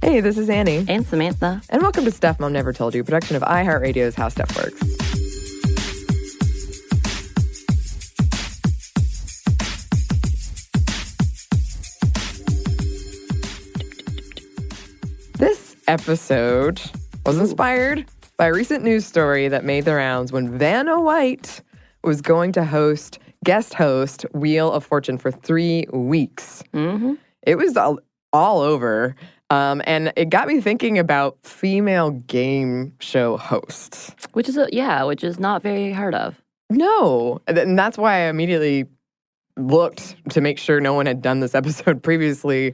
Hey, this is Anney. And Samantha. And welcome to Stuff Mom Never Told You, production of iHeartRadio's How Stuff Works. This episode was inspired by a recent news story that made the rounds when Vanna White was going to guest host Wheel of Fortune for 3 weeks. Mm-hmm. It was all over. And it got me thinking about female game show hosts. Which is not very heard of. No. And that's why I immediately looked to make sure no one had done this episode previously,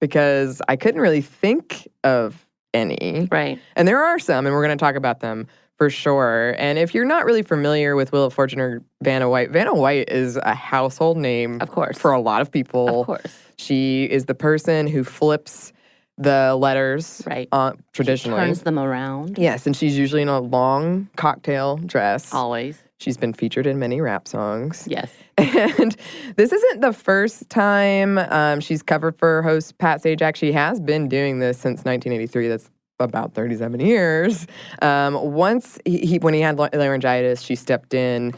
because I couldn't really think of any. Right. And there are some, and we're going to talk about them for sure. And if you're not really familiar with Wheel of Fortune or Vanna White is a household name. Of course. For a lot of people. Of course. She is the person who flips the letters, right? Traditionally. She turns them around. Yes, and she's usually in a long cocktail dress. Always. She's been featured in many rap songs. Yes. And this isn't the first time she's covered for host Pat Sajak. She has been doing this since 1983. That's about 37 years. Once, when he had laryngitis, she stepped in.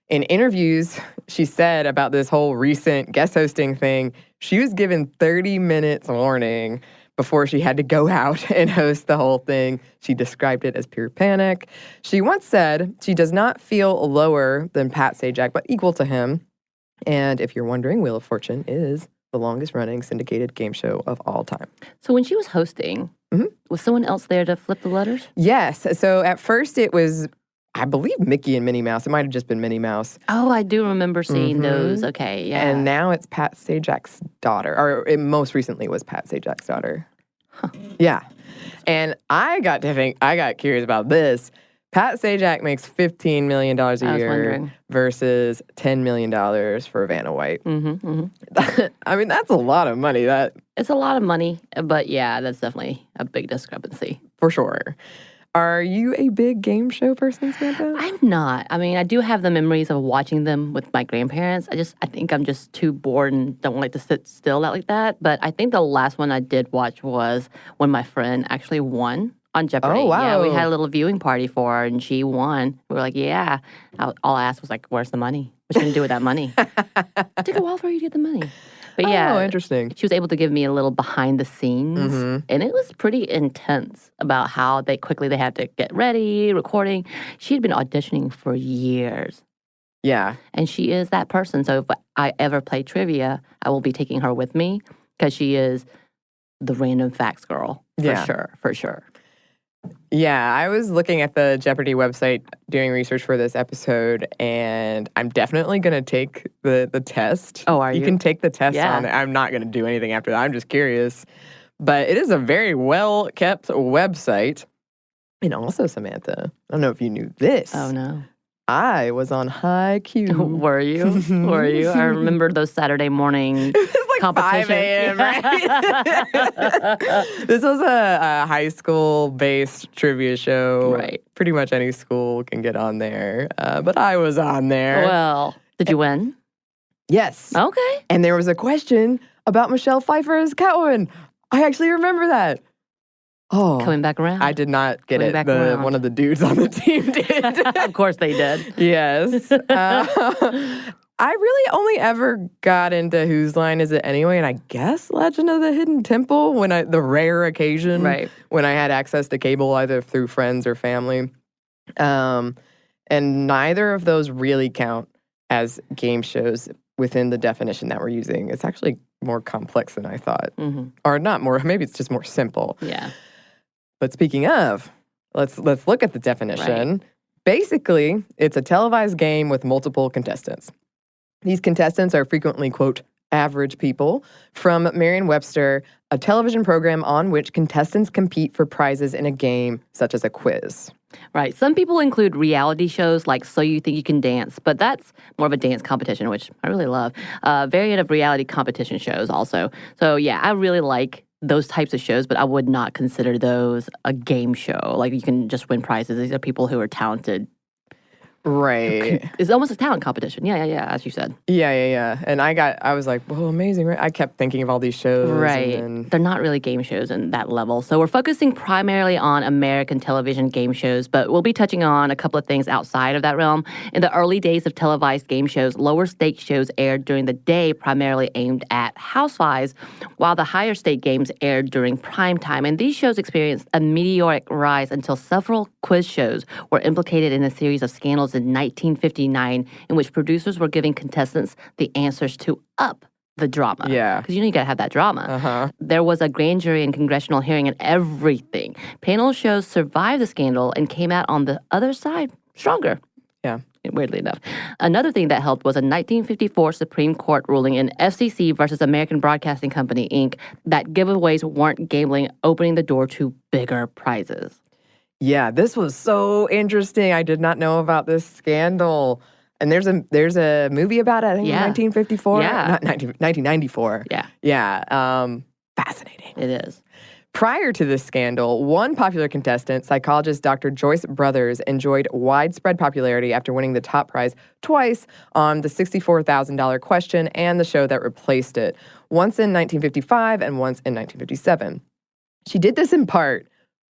In interviews, she said about this whole recent guest hosting thing, she was given 30 minutes warning before she had to go out and host the whole thing. She described it as pure panic. She once said she does not feel lower than Pat Sajak, but equal to him. And if you're wondering, Wheel of Fortune is the longest-running syndicated game show of all time. So when she was hosting, was someone else there to flip the letters? Yes. So at first it was, I believe, Mickey and Minnie Mouse. It might have just been Minnie Mouse. Oh, I do remember seeing those. Okay, yeah. And now it's Pat Sajak's daughter, or it most recently was Pat Sajak's daughter. Huh. Yeah. And I got curious about this. Pat Sajak makes $15 million a year versus $10 million for Vanna White. I mean, that's a lot of money. It's a lot of money, but yeah, that's definitely a big discrepancy. For sure. Are you a big game show person, Samantha? I'm not. I mean, I do have the memories of watching them with my grandparents. I think I'm just too bored and don't like to sit still like that. But I think the last one I did watch was when my friend actually won on Jeopardy. Oh, wow. Yeah, we had a little viewing party for her, and she won. We were like, yeah. All I asked was like, where's the money? What you going to do with that money? It took a while for you to get the money. But yeah, oh, interesting. She was able to give me a little behind the scenes, and it was pretty intense about how quickly they had to get ready, recording. She had been auditioning for years. Yeah. And she is that person. So if I ever play trivia, I will be taking her with me because she is the random facts girl. For sure. Yeah, I was looking at the Jeopardy website doing research for this episode, and I'm definitely going to take the test. Oh, are you? You can take the test Yeah. on it. I'm not going to do anything after that. I'm just curious. But it is a very well-kept website. And also, Samantha, I don't know if you knew this. Oh, no. I was on High Q. Were you? Were you? I remember those Saturday morning competitions. 5 a.m., right? This was a high school-based trivia show. Right. Pretty much any school can get on there. But I was on there. Well, did you win? Yes. Okay. And there was a question about Michelle Pfeiffer as Catwoman. I actually remember that. Oh. Coming back around. I did not get Coming it. back around. One of the dudes on the team did. Of course they did. Yes. I really only ever got into Whose Line Is It Anyway? And I guess Legend of the Hidden Temple the rare occasion when I had access to cable either through friends or family. And neither of those really count as game shows within the definition that we're using. It's actually more complex than I thought. Or not more, maybe it's just more simple. Yeah. But speaking of, let's look at the definition. Right. Basically, it's a televised game with multiple contestants. These contestants are frequently, quote, average people. From Merriam-Webster, a television program on which contestants compete for prizes in a game, such as a quiz. Right. Some people include reality shows like So You Think You Can Dance, but that's more of a dance competition, which I really love. Variant of reality competition shows also. So, yeah, I really like those types of shows, but I would not consider those a game show. Like, you can just win prizes. These are people who are talented. Right. It's almost a talent competition. Yeah, as you said. Yeah. And I was like, well, amazing, right? I kept thinking of all these shows. Right. And then, They're not really game shows in that level. So we're focusing primarily on American television game shows, but we'll be touching on a couple of things outside of that realm. In the early days of televised game shows, lower stake shows aired during the day, primarily aimed at housewives, while the higher stake games aired during prime time. And these shows experienced a meteoric rise until several quiz shows were implicated in a series of scandals in 1959, in which producers were giving contestants the answers to up the drama. Yeah. Because you got to have that drama. Uh-huh. There was a grand jury and congressional hearing and everything. Panel shows survived the scandal and came out on the other side stronger. Yeah. Weirdly enough. Another thing that helped was a 1954 Supreme Court ruling in FCC versus American Broadcasting Company, Inc., that giveaways weren't gambling, opening the door to bigger prizes. Yeah, this was so interesting. I did not know about this scandal. And there's a movie about it, I think, in 1954? Yeah. Not 1994. Yeah. Yeah. Fascinating. It is. Prior to this scandal, one popular contestant, psychologist Dr. Joyce Brothers, enjoyed widespread popularity after winning the top prize twice on the $64,000 question and the show that replaced it, once in 1955 and once in 1957. She did this in part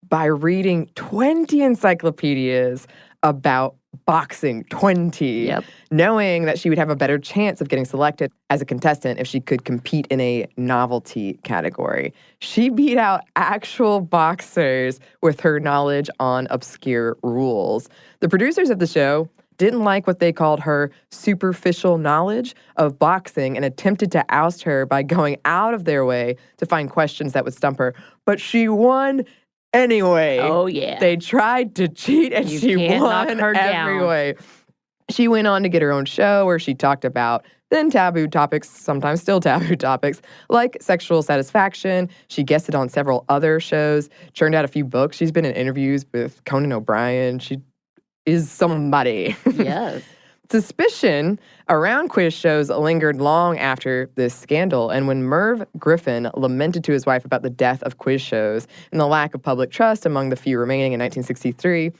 by reading 20 encyclopedias about boxing, 20, knowing that she would have a better chance of getting selected as a contestant if she could compete in a novelty category. She beat out actual boxers with her knowledge on obscure rules. The producers of the show didn't like what they called her superficial knowledge of boxing and attempted to oust her by going out of their way to find questions that would stump her. But she won anyway. Oh, yeah. They tried to cheat and she won every way. She went on to get her own show where she talked about then taboo topics, sometimes still taboo topics, like sexual satisfaction. She guested on several other shows, churned out a few books. She's been in interviews with Conan O'Brien. She is somebody. Yes. Suspicion around quiz shows lingered long after this scandal, and when Merv Griffin lamented to his wife about the death of quiz shows and the lack of public trust among the few remaining in 1963,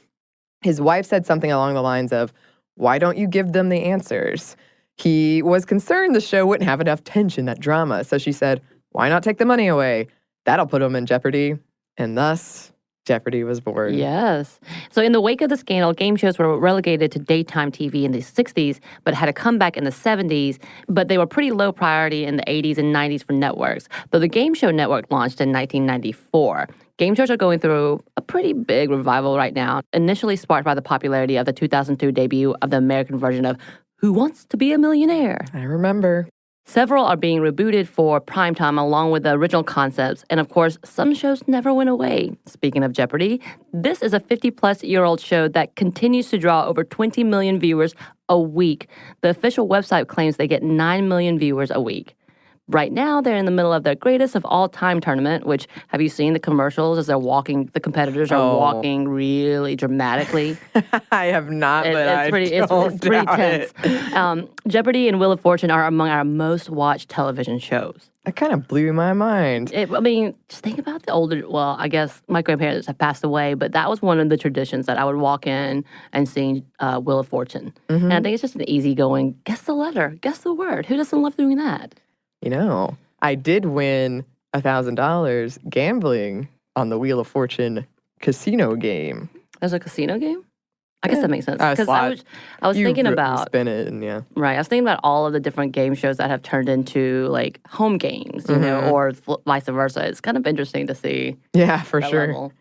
his wife said something along the lines of, "Why don't you give them the answers?" He was concerned the show wouldn't have enough tension, that drama, so she said, "Why not take the money away? That'll put them in jeopardy." And thus, Jeopardy was born. Yes. So in the wake of the scandal, game shows were relegated to daytime TV in the 60s, but had a comeback in the 70s, but they were pretty low priority in the 80s and 90s for networks, though the Game Show Network launched in 1994. Game shows are going through a pretty big revival right now, initially sparked by the popularity of the 2002 debut of the American version of Who Wants to Be a Millionaire? I remember. Several are being rebooted for primetime along with the original concepts, and of course, some shows never went away. Speaking of Jeopardy, this is a 50-plus-year-old show that continues to draw over 20 million viewers a week. The official website claims they get 9 million viewers a week. Right now, they're in the middle of their greatest of all time tournament, which, have you seen the commercials as they're walking, the competitors are walking really dramatically? I have not, but it's pretty tense. Jeopardy and Wheel of Fortune are among our most watched television shows. That kind of blew my mind. Just think about the older, well, I guess my grandparents have passed away, but that was one of the traditions that I would walk in and sing Wheel of Fortune. Mm-hmm. And I think it's just an easygoing, guess the letter, guess the word. Who doesn't love doing that? You know, I did win $1,000 gambling on the Wheel of Fortune casino game. There's a casino game? I guess that makes sense. Because I was you thinking about spin it and yeah. Right. I was thinking about all of the different game shows that have turned into like home games, you know, or vice versa. It's kind of interesting to see. Yeah, for sure. Level.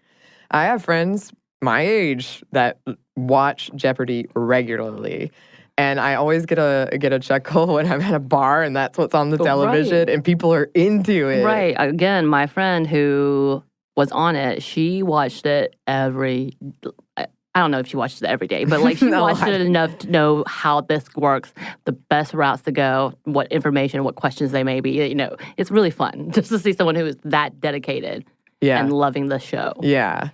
I have friends my age that watch Jeopardy regularly. And I always get a chuckle when I'm at a bar and that's what's on the television and people are into it. Right. Again, my friend who was on it, she watched it I don't know if she watches it every day, but like she watched it enough to know how this works, the best routes to go, what information, what questions they may be. You know, it's really fun just to see someone who is that dedicated and loving the show. Yeah.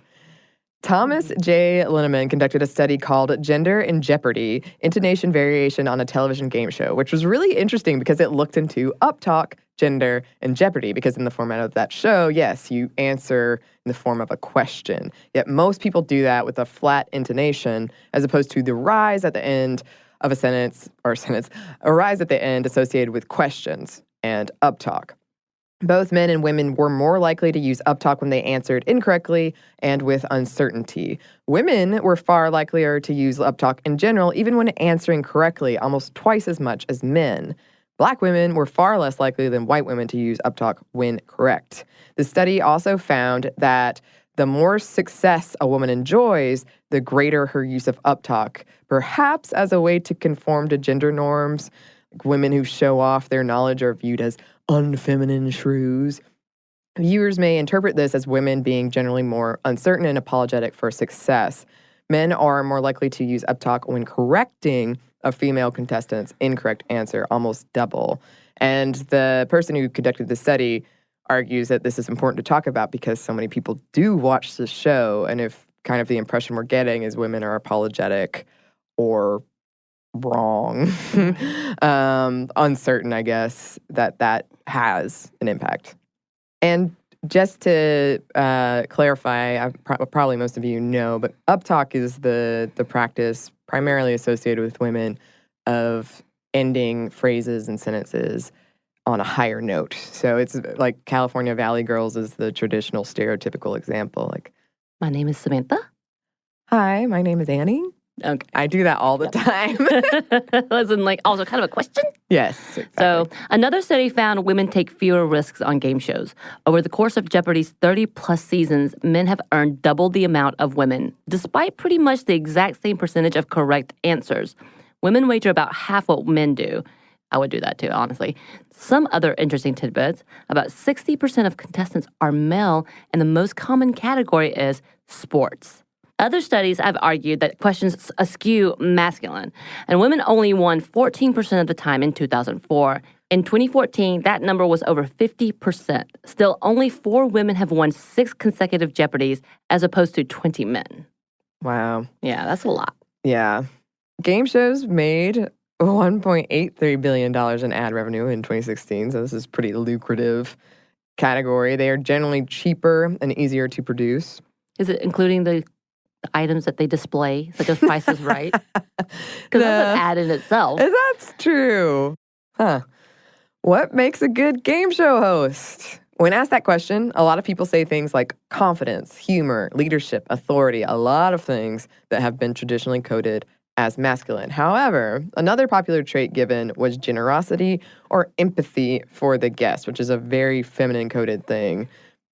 Thomas J. Linneman conducted a study called Gender in Jeopardy! Intonation Variation on a Television Game Show, which was really interesting because it looked into uptalk, gender, and Jeopardy! Because in the format of that show, yes, you answer in the form of a question. Yet most people do that with a flat intonation as opposed to the rise at the end of a rise at the end associated with questions and uptalk. Both men and women were more likely to use uptalk when they answered incorrectly and with uncertainty. Women were far likelier to use uptalk in general, even when answering correctly, almost twice as much as men. Black women were far less likely than white women to use uptalk when correct. The study also found that the more success a woman enjoys, the greater her use of uptalk, perhaps as a way to conform to gender norms. Women who show off their knowledge are viewed as unfeminine shrews. Viewers may interpret this as women being generally more uncertain and apologetic for success. Men are more likely to use uptalk when correcting a female contestant's incorrect answer, almost double. And the person who conducted the study argues that this is important to talk about because so many people do watch the show, and if kind of the impression we're getting is women are apologetic or wrong, uncertain, I guess, that has an impact. And just to clarify, probably most of you know, but uptalk is the practice primarily associated with women of ending phrases and sentences on a higher note. So it's like California Valley Girls is the traditional stereotypical example. Like, My name is Samantha. hi, my name is Anney. Okay. I do that all the time. Wasn't like also kind of a question? Yes. Exactly. So another study found women take fewer risks on game shows. Over the course of Jeopardy's 30-plus seasons, men have earned double the amount of women, despite pretty much the exact same percentage of correct answers. Women wager about half what men do. I would do that too, honestly. Some other interesting tidbits. About 60% of contestants are male, and the most common category is sports. Other studies have argued that questions skew masculine, and women only won 14% of the time in 2004. In 2014, that number was over 50%. Still, only 4 women have won 6 consecutive Jeopardies, as opposed to 20 men. Wow. Yeah, that's a lot. Yeah. Game shows made $1.83 billion in ad revenue in 2016, so this is pretty lucrative category. They are generally cheaper and easier to produce. Is it including the items that they display, such as Price is Right? Because that's an ad in itself. That's true. Huh. What makes a good game show host? When asked that question, a lot of people say things like confidence, humor, leadership, authority, a lot of things that have been traditionally coded as masculine. However, another popular trait given was generosity or empathy for the guest, which is a very feminine coded thing.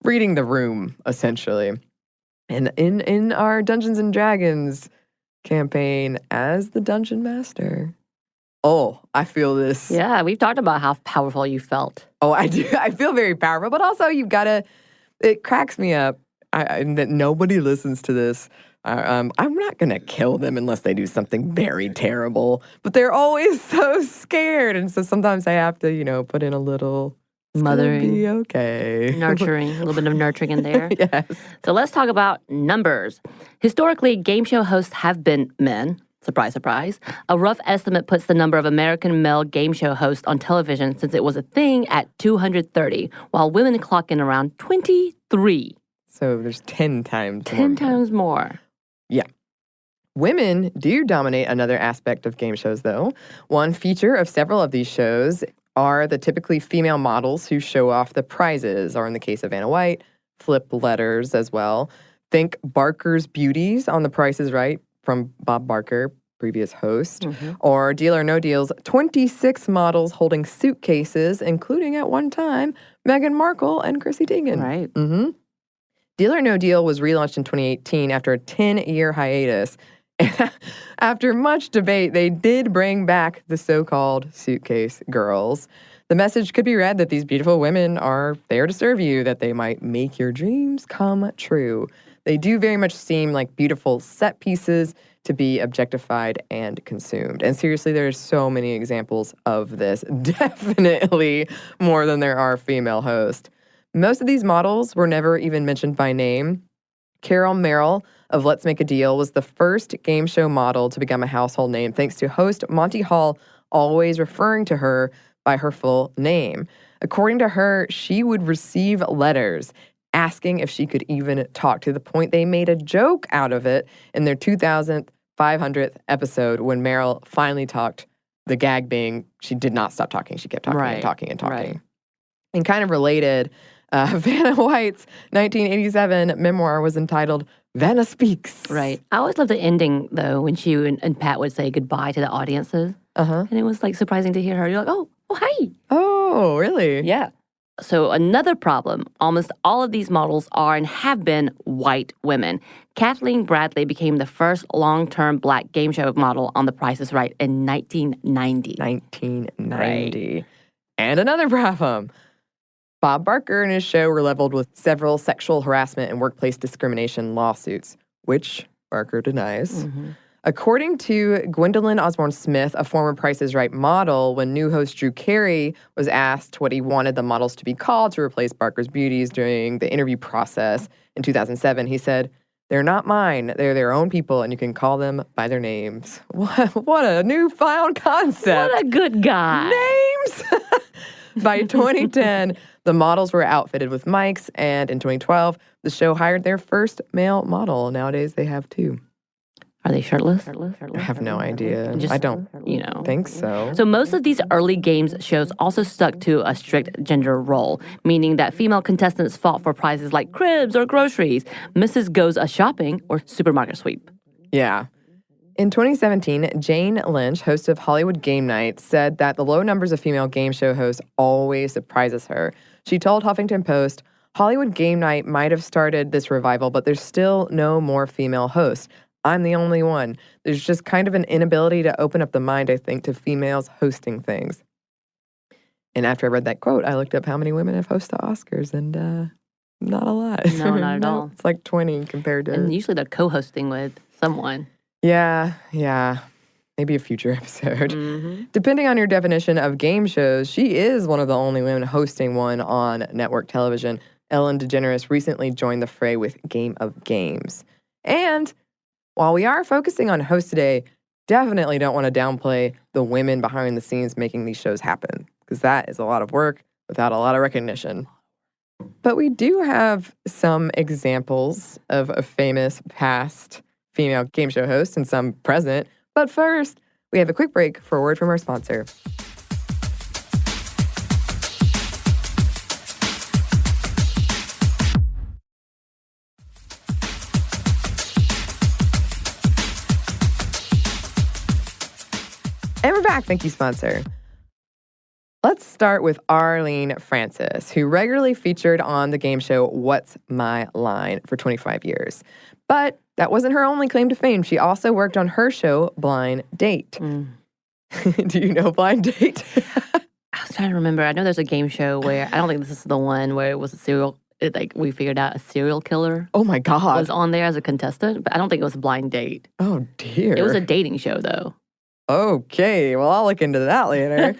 Reading the room, essentially. And in our Dungeons and Dragons campaign as the Dungeon Master. Oh, I feel this. Yeah, we've talked about how powerful you felt. Oh, I do. I feel very powerful, but also you've got to, it cracks me up that nobody listens to this. I'm not going to kill them unless they do something very terrible, but they're always so scared. And so sometimes I have to, put in a little Mothering. Be okay. Nurturing, a little bit of nurturing in there. Yes. So let's talk about numbers. Historically, game show hosts have been men. Surprise, surprise. A rough estimate puts the number of American male game show hosts on television since it was a thing at 230, while women clock in around 23. So there's 10 times 10 times more. Yeah. Women do dominate another aspect of game shows, though. One feature of several of these shows are the typically female models who show off the prizes, or in the case of Anna White, flip letters as well. Think Barker's Beauties on The Price is Right from Bob Barker, previous host, or Deal or No Deal's 26 models holding suitcases, including at one time Meghan Markle and Chrissy Teigen. Right. Mm-hmm. Deal or No Deal was relaunched in 2018 after a 10-year hiatus. After much debate, they did bring back the so-called suitcase girls. The message could be read that these beautiful women are there to serve you, that they might make your dreams come true. They do very much seem like beautiful set pieces to be objectified and consumed. And seriously, there's so many examples of this, definitely more than there are female hosts. Most of these models were never even mentioned by name. Carol Merrill of Let's Make a Deal, was the first game show model to become a household name thanks to host Monty Hall always referring to her by her full name. According to her, she would receive letters asking if she could even talk, to the point they made a joke out of it in their 2,500th episode when Meryl finally talked, the gag being she did not stop talking. She kept talking and talking and talking. Right. And kind of related, Vanna White's 1987 memoir was entitled Vanna Speaks. Right. I always love the ending, though, when she and Pat would say goodbye to the audiences. Uh-huh. And it was like surprising to hear her. You're like, oh, hi. Oh, really? Yeah. So another problem, almost all of these models are and have been white women. Kathleen Bradley became the first long-term black game show model on The Price is Right in 1990. 1990. Right. And another problem. Bob Barker and his show were leveled with several sexual harassment and workplace discrimination lawsuits, which Barker denies. Mm-hmm. According to Gwendolyn Osborne-Smith, a former Price is Right model, when new host Drew Carey was asked what he wanted the models to be called to replace Barker's beauties during the interview process in 2007, he said, "They're not mine. They're their own people, and you can call them by their names." What a newfound concept. What a good guy. Names! By 2010, the models were outfitted with mics, and in 2012, the show hired their first male model. Nowadays, they have two. Are they shirtless? I have no idea. Just, I don't think so. So most of these early games shows also stuck to a strict gender role, meaning that female contestants fought for prizes like cribs or groceries, Mrs. Goes a Shopping, or supermarket sweep. Yeah. In 2017, Jane Lynch, host of Hollywood Game Night, said that the low numbers of female game show hosts always surprises her. She told Huffington Post, "Hollywood Game Night might have started this revival, but there's still no more female hosts. I'm the only one. There's just kind of an inability to open up the mind, I think, to females hosting things." And after I read that quote, I looked up how many women have hosted the Oscars, and not a lot. No, not at all. It's like 20 compared to... And usually they're co-hosting with someone. Yeah. Maybe a future episode. Mm-hmm. Depending on your definition of game shows, she is one of the only women hosting one on network television. Ellen DeGeneres recently joined the fray with Game of Games. And while we are focusing on hosts today, definitely don't want to downplay the women behind the scenes making these shows happen, because that is a lot of work without a lot of recognition. But we do have some examples of a famous past female game show hosts and some present. But first, we have a quick break for a word from our sponsor. And we're back. Thank you, sponsor. Let's start with Arlene Francis, who regularly featured on the game show What's My Line for 25 years. But that wasn't her only claim to fame. She also worked on her show Blind Date. Do you know Blind Date? I was trying to remember. I know there's a game show where, I don't think this is the one where it was we figured out a serial killer. Oh my God. Was on there as a contestant, but I don't think it was a Blind Date. Oh dear. It was a dating show, though. Okay, well, I'll look into that later.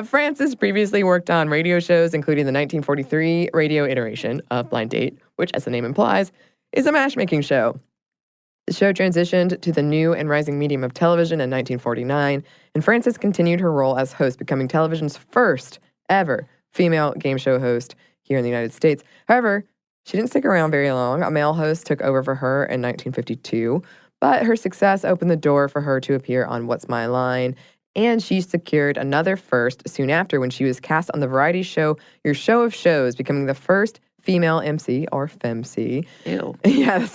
Francis previously worked on radio shows, including the 1943 radio iteration of Blind Date, which, as the name implies, is a matchmaking show. The show transitioned to the new and rising medium of television in 1949, and Francis continued her role as host, becoming television's first ever female game show host here in the United States. However, she didn't stick around very long. A male host took over for her in 1952. But her success opened the door for her to appear on What's My Line, and she secured another first soon after when she was cast on the variety show Your Show of Shows, becoming the first female MC, or FemC. Ew. Yeah,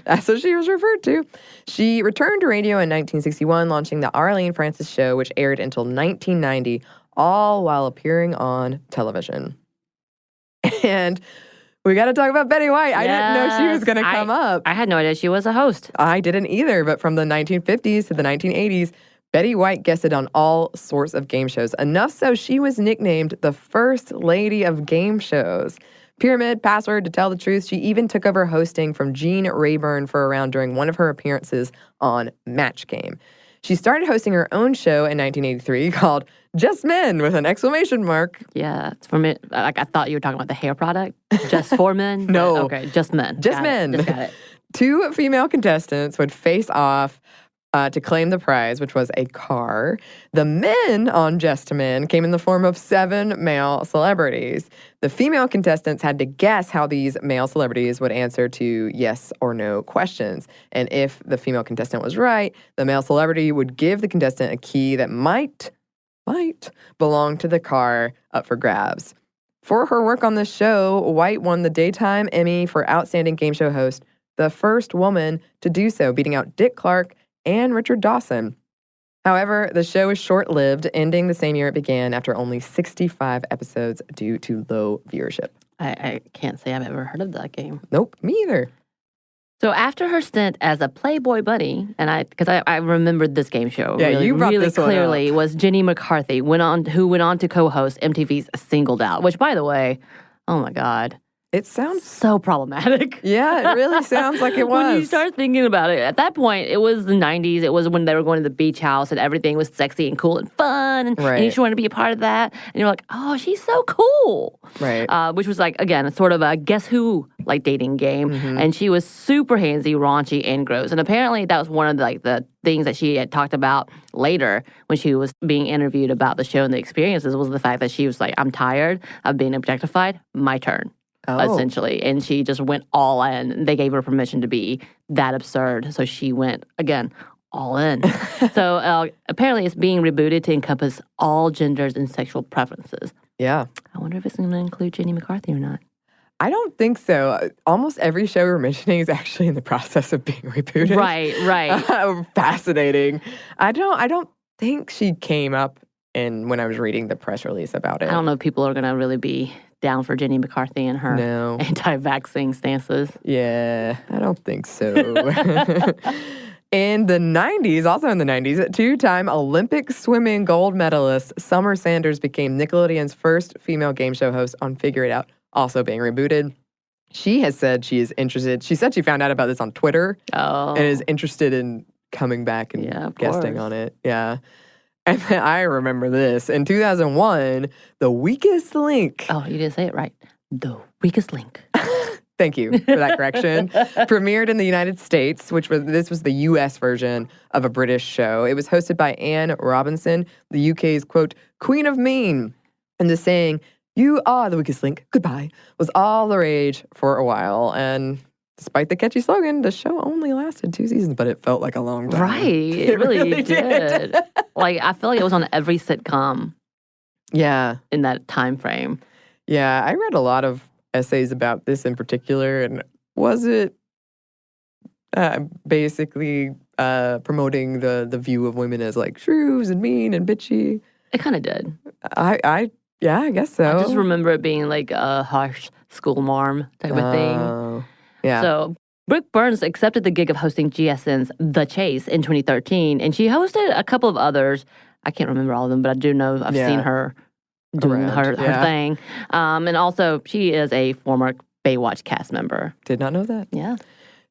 that's what she was referred to. She returned to radio in 1961, launching the Arlene Francis Show, which aired until 1990, all while appearing on television. And we got to talk about Betty White. I didn't know she was going to come up. I had no idea she was a host. I didn't either, but from the 1950s to the 1980s, Betty White guested on all sorts of game shows. Enough so she was nicknamed the First Lady of Game Shows. Pyramid, Password, To Tell the Truth, she even took over hosting from Gene Rayburn for a round during one of her appearances on Match Game. She started hosting her own show in 1983 called Just Men with an exclamation mark. Yeah, it's for men. Like, I thought you were talking about the hair product. Just for men? No. Okay, Just Men. Just Men. Just got it. 2 female contestants would face off to claim the prize, which was a car. The men on Just a Man came in the form of 7 male celebrities. The female contestants had to guess how these male celebrities would answer to yes or no questions. And if the female contestant was right, the male celebrity would give the contestant a key that might belong to the car up for grabs. For her work on this show, White won the Daytime Emmy for Outstanding Game Show Host, the first woman to do so, beating out Dick Clark and Richard Dawson. However, the show is short-lived, ending the same year it began after only 65 episodes due to low viewership. I can't say I've ever heard of that game. Nope, me either. So after her stint as a Playboy bunny, and because I remembered this game show you brought really this one clearly, up. was Jenny McCarthy, who went on to co-host MTV's Singled Out, which, by the way, oh my God, It sounds... so problematic. Yeah, it really sounds like it was. When you start thinking about it, at that point, it was the 90s. It was when they were going to the beach house and everything was sexy and cool and fun. And you just wanted to be a part of that. And you're like, oh, she's so cool. Right. Which was like, again, sort of a guess who like dating game. And she was super handsy, raunchy, and gross. And apparently that was one of the things that she had talked about later when she was being interviewed about the show and the experiences was the fact that she was like, I'm tired of being objectified. My turn. Essentially. And she just went all in. They gave her permission to be that absurd. So she went, again, all in. So apparently it's being rebooted to encompass all genders and sexual preferences. Yeah. I wonder if it's going to include Jenny McCarthy or not. I don't think so. Almost every show we're mentioning is actually in the process of being rebooted. Right. Fascinating. I don't think she came up when I was reading the press release about it. I don't know if people are going to really be down for Jenny McCarthy and her anti-vaccine stances. Yeah, I don't think so. In the 90s, also in the 90s, 2-time Olympic swimming gold medalist Summer Sanders became Nickelodeon's first female game show host on Figure It Out, also being rebooted. She has said she is interested. She said she found out about this on Twitter and is interested in coming back and guesting on it. Yeah. And then I remember this. In 2001, The Weakest Link. Oh, you didn't say it right. The Weakest Link. Thank you for that correction. Premiered in the United States, this was the U.S. version of a British show. It was hosted by Anne Robinson, the UK's, quote, Queen of Mean. And the saying, "You are the weakest link, goodbye," was all the rage for a while. And despite the catchy slogan, the show only lasted 2 seasons, but it felt like a long time. Right. It really did. Like, I feel like it was on every sitcom. Yeah. In that time frame. Yeah, I read a lot of essays about this in particular, and was it basically promoting the view of women as like shrews and mean and bitchy? It kind of did. I guess so. I just remember it being like a harsh school marm type of thing. Yeah. So Brooke Burns accepted the gig of hosting GSN's The Chase in 2013, and she hosted a couple of others. I can't remember all of them, but I do know I've seen her doing her thing. And also, she is a former Baywatch cast member. Did not know that. Yeah.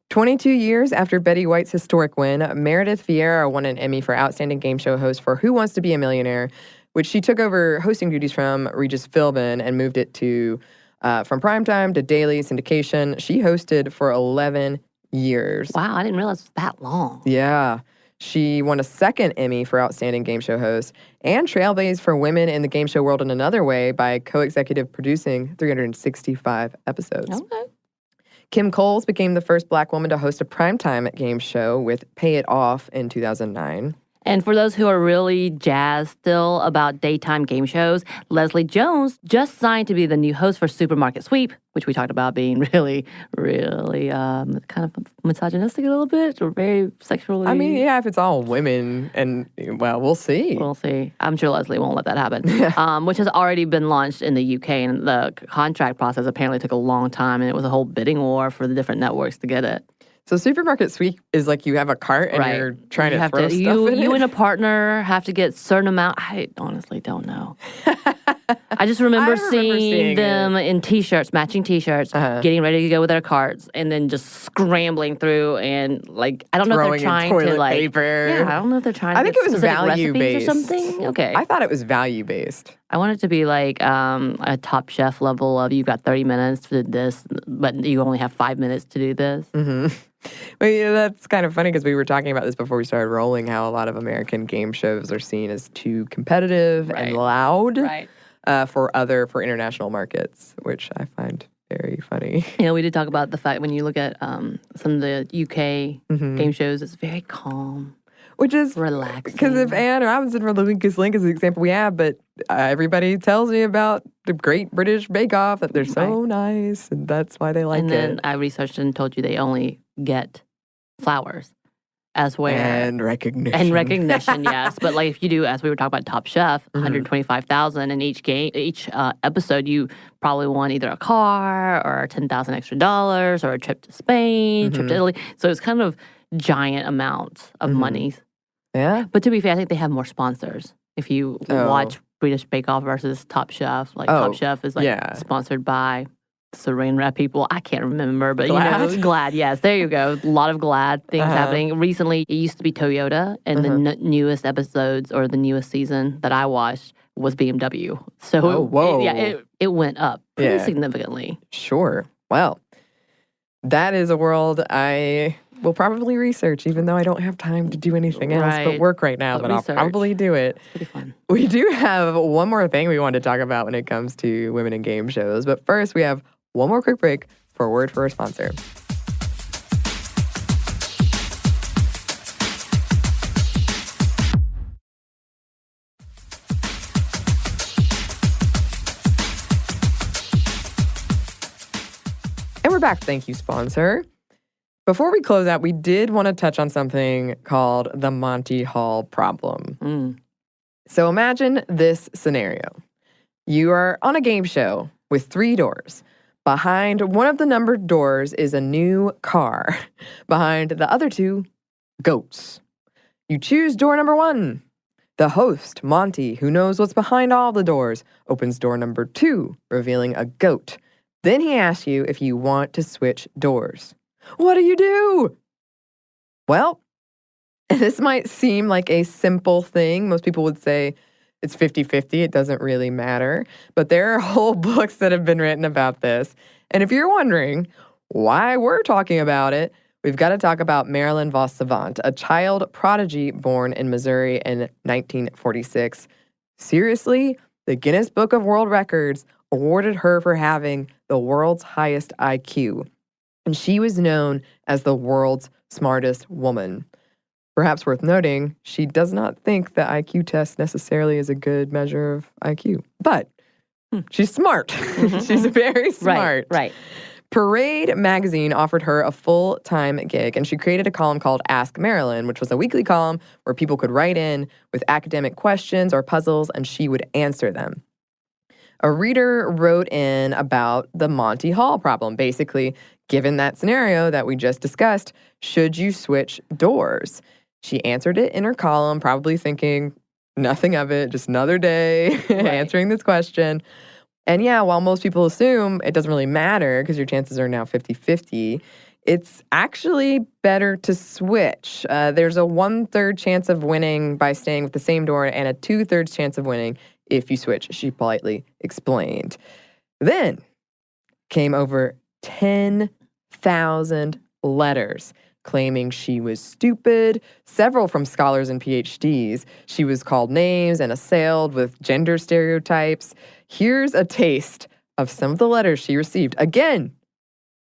22 years after Betty White's historic win, Meredith Vieira won an Emmy for Outstanding Game Show Host for Who Wants to Be a Millionaire, which she took over hosting duties from Regis Philbin and moved it to from primetime to daily syndication. She hosted for 11 years. Wow, I didn't realize it was that long. Yeah. She won a second Emmy for Outstanding Game Show Host and trailblazed for women in the game show world in another way by co-executive producing 365 episodes. Okay. Kim Coles became the first Black woman to host a primetime game show with Pay It Off in 2009. And for those who are really jazzed still about daytime game shows, Leslie Jones just signed to be the new host for Supermarket Sweep, which we talked about being really, really kind of misogynistic a little bit, or very sexually. I mean, yeah, if it's all women, and well, we'll see. We'll see. I'm sure Leslie won't let that happen, which has already been launched in the UK, and the contract process apparently took a long time, and it was a whole bidding war for the different networks to get it. So Supermarket Sweep is like you have a cart and you're trying to throw stuff in it? You and a partner have to get a certain amount. I honestly don't know. I just remember seeing them in T-shirts, matching T-shirts, getting ready to go with their carts, and then just scrambling through and like, I don't know if they're trying to like, paper. Yeah, I don't know if they're trying to I think it was value-based or something. Okay. I thought it was value-based. I want it to be like a Top Chef level of you've got 30 minutes to do this, but you only have 5 minutes to do this. Mm-hmm. Well, yeah, that's kind of funny because we were talking about this before we started rolling, how a lot of American game shows are seen as too competitive and loud for international markets, which I find very funny. We did talk about the fact when you look at some of the UK game shows, it's very calm. Which is relaxing. Because if Anne Robinson from The Weakest Link is the example we have, but everybody tells me about the Great British Bake Off, that they're so nice, and that's why they like it. And then I researched and told you they only get flowers as where. And recognition. And recognition, yes. But like if you do, as we were talking about Top Chef, $125,000 in each episode, you probably won either a car or $10,000 extra dollars or a trip to Spain, trip to Italy. So it's kind of giant amounts of money. Yeah. But to be fair, I think they have more sponsors. If you watch British Bake Off versus Top Chef, Top Chef is sponsored by Saran Wrap people. I can't remember, but Glad? Glad, yes. There you go. A lot of Glad things happening. Recently, it used to be Toyota, and the newest episodes or the newest season that I watched was BMW. So it went up pretty significantly. Sure. Well, that is a world I will probably research, even though I don't have time to do anything else but work right now, but I'll probably do it. It's pretty fun. We do have one more thing we want to talk about when it comes to women in game shows, but first we have one more quick break for a word for our sponsor. And we're back. Thank you, sponsor. Before we close out, we did want to touch on something called the Monty Hall problem. So imagine this scenario. You are on a game show with 3 doors. Behind one of the numbered doors is a new car. Behind the other 2, goats. You choose door number 1. The host, Monty, who knows what's behind all the doors, opens door number 2, revealing a goat. Then he asks you if you want to switch doors. What do you do? Well, this might seem like a simple thing. Most people would say it's 50-50. It doesn't really matter. But there are whole books that have been written about this. And if you're wondering why we're talking about it, we've got to talk about Marilyn Vos Savant, a child prodigy born in Missouri in 1946. Seriously, the Guinness Book of World Records awarded her for having the world's highest IQ. And she was known as the world's smartest woman. Perhaps worth noting, she does not think the IQ test necessarily is a good measure of IQ. But she's smart. She's very smart. Right. Parade magazine offered her a full-time gig, and she created a column called Ask Marilyn, which was a weekly column where people could write in with academic questions or puzzles, and she would answer them. A reader wrote in about the Monty Hall problem. Basically, given that scenario that we just discussed, should you switch doors? She answered it in her column, probably thinking nothing of it, just another day answering this question. And yeah, while most people assume it doesn't really matter because your chances are now 50-50, it's actually better to switch. There's a 1/3 chance of winning by staying with the same door and a 2/3 chance of winning if you switch, she politely explained. Then came over 10,000 letters claiming she was stupid, several from scholars and PhDs. She was called names and assailed with gender stereotypes. Here's a taste of some of the letters she received. Again,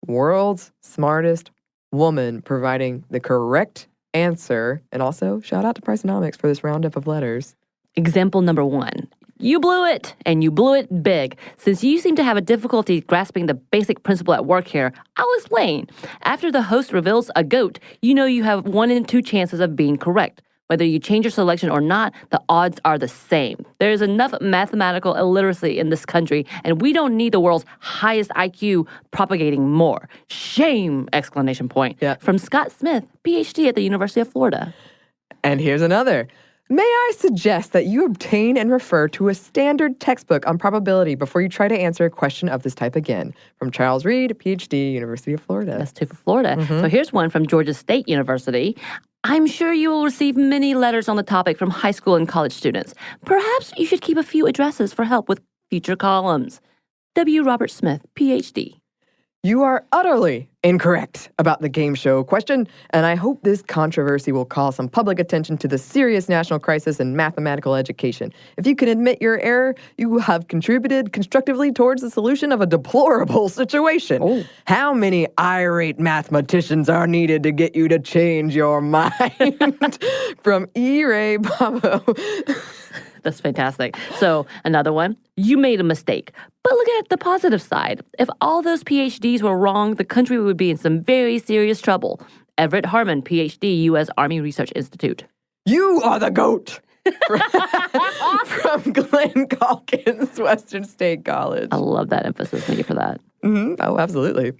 world's smartest woman providing the correct answer. And also, shout out to Priceonomics for this roundup of letters. Example number 1. You blew it, and you blew it big. Since you seem to have a difficulty grasping the basic principle at work here, I'll explain. After the host reveals a goat, you know you have 1 in 2 chances of being correct. Whether you change your selection or not, the odds are the same. There is enough mathematical illiteracy in this country, and we don't need the world's highest IQ propagating more. Shame! Exclamation point. Yeah. From Scott Smith, PhD at the University of Florida. And here's another. May I suggest that you obtain and refer to a standard textbook on probability before you try to answer a question of this type again? From Charles Reed, PhD, University of Florida. That's 2 for Florida. So here's one from Georgia State University. I'm sure you will receive many letters on the topic from high school and college students. Perhaps you should keep a few addresses for help with future columns. W. Robert Smith, PhD. You are utterly incorrect about the game show question, and I hope this controversy will call some public attention to the serious national crisis in mathematical education. If you can admit your error, you have contributed constructively towards the solution of a deplorable situation. Oh. How many irate mathematicians are needed to get you to change your mind? From E. Ray Bravo. That's fantastic. So another one, you made a mistake. But look at the positive side. If all those PhDs were wrong, the country would be in some very serious trouble. Everett Harmon, PhD, U.S. Army Research Institute. You are the GOAT. From Glenn Calkins, Western State College. I love that emphasis. Thank you for that. Mm-hmm. Oh, absolutely.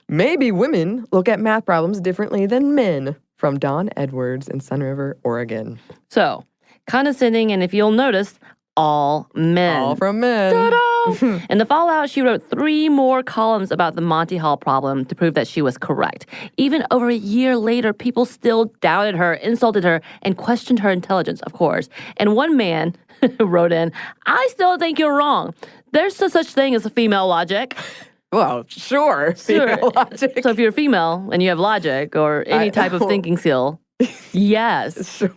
Maybe women look at math problems differently than men. From Don Edwards in Sun River, Oregon. So, condescending, and if you'll notice, all men. All from men. Ta-da! In the fallout, she wrote 3 more columns about the Monty Hall problem to prove that she was correct. Even over a year later, people still doubted her, insulted her, and questioned her intelligence, of course. And one man wrote in, I still think you're wrong. There's no such thing as a female logic. Well, sure. Female logic. So if you're a female and you have logic or any type of thinking skill, yes. Sure.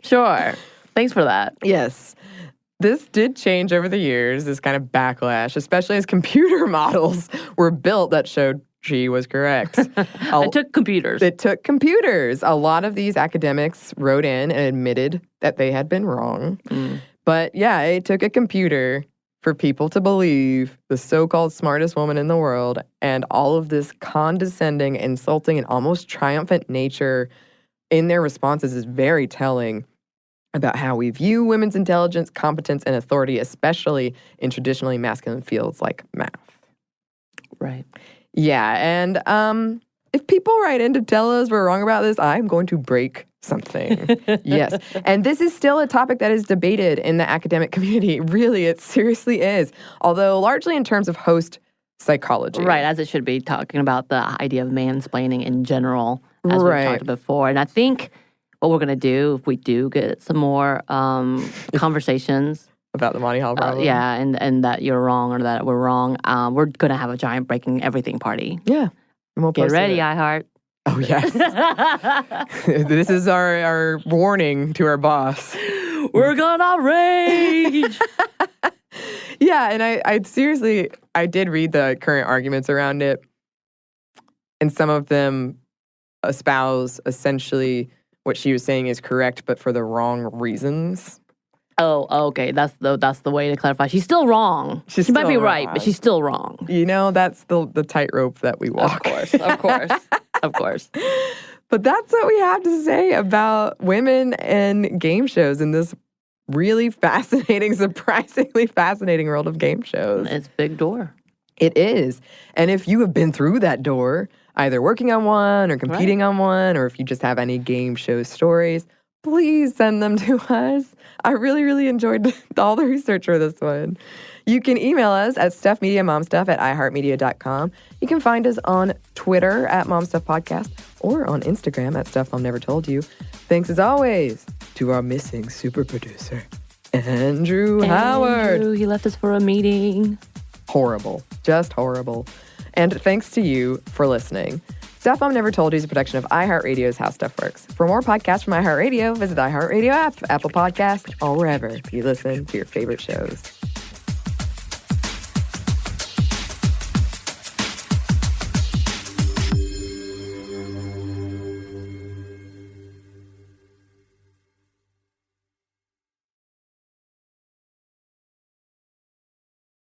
Sure. Thanks for that. Yes. This did change over the years, this kind of backlash, especially as computer models were built that showed she was correct. It took computers. It took computers. A lot of these academics wrote in and admitted that they had been wrong. But yeah, it took a computer for people to believe the so-called smartest woman in the world, and all of this condescending, insulting, and almost triumphant nature in their responses is very telling about how we view women's intelligence, competence, and authority, especially in traditionally masculine fields like math. Right. Yeah, and if people write in to tell us we're wrong about this, I'm going to break something. Yes. And this is still a topic that is debated in the academic community. Really, it seriously is. Although largely in terms of host psychology. Right, as it should be, talking about the idea of mansplaining in general, as we've talked before. And I think what we're going to do, if we do get some more conversations about the Monty Hall problem. Yeah, and that you're wrong or that we're wrong, we're going to have a giant breaking everything party. Yeah. And we'll Get ready, iHeart. Oh, yes. This is our warning to our boss. We're gonna rage! Yeah, and I seriously, I did read the current arguments around it, and some of them espouse essentially what she was saying is correct, but for the wrong reasons. Oh, okay. That's the way to clarify. She's still wrong. She might be right, but she's still wrong. You know, that's the tightrope that we walk. Of course. Of course. But that's what we have to say about women and game shows in this really fascinating, surprisingly fascinating world of game shows. It's a big door. It is. And if you have been through that door, either working on one or competing on one, or if you just have any game show stories, please send them to us. I really, really enjoyed all the research for this one. You can email us at stuffmediamomstuff@iheartmedia.com. You can find us on Twitter at momstuffpodcast or on Instagram at stuffmomnevertoldyou. Thanks as always to our missing super producer, Andrew Howard. He left us for a meeting. Horrible. Just horrible. And thanks to you for listening. Stuff Mom Never Told You is a production of iHeartRadio's How Stuff Works. For more podcasts from iHeartRadio, visit the iHeartRadio app, Apple Podcasts, or wherever you listen to your favorite shows.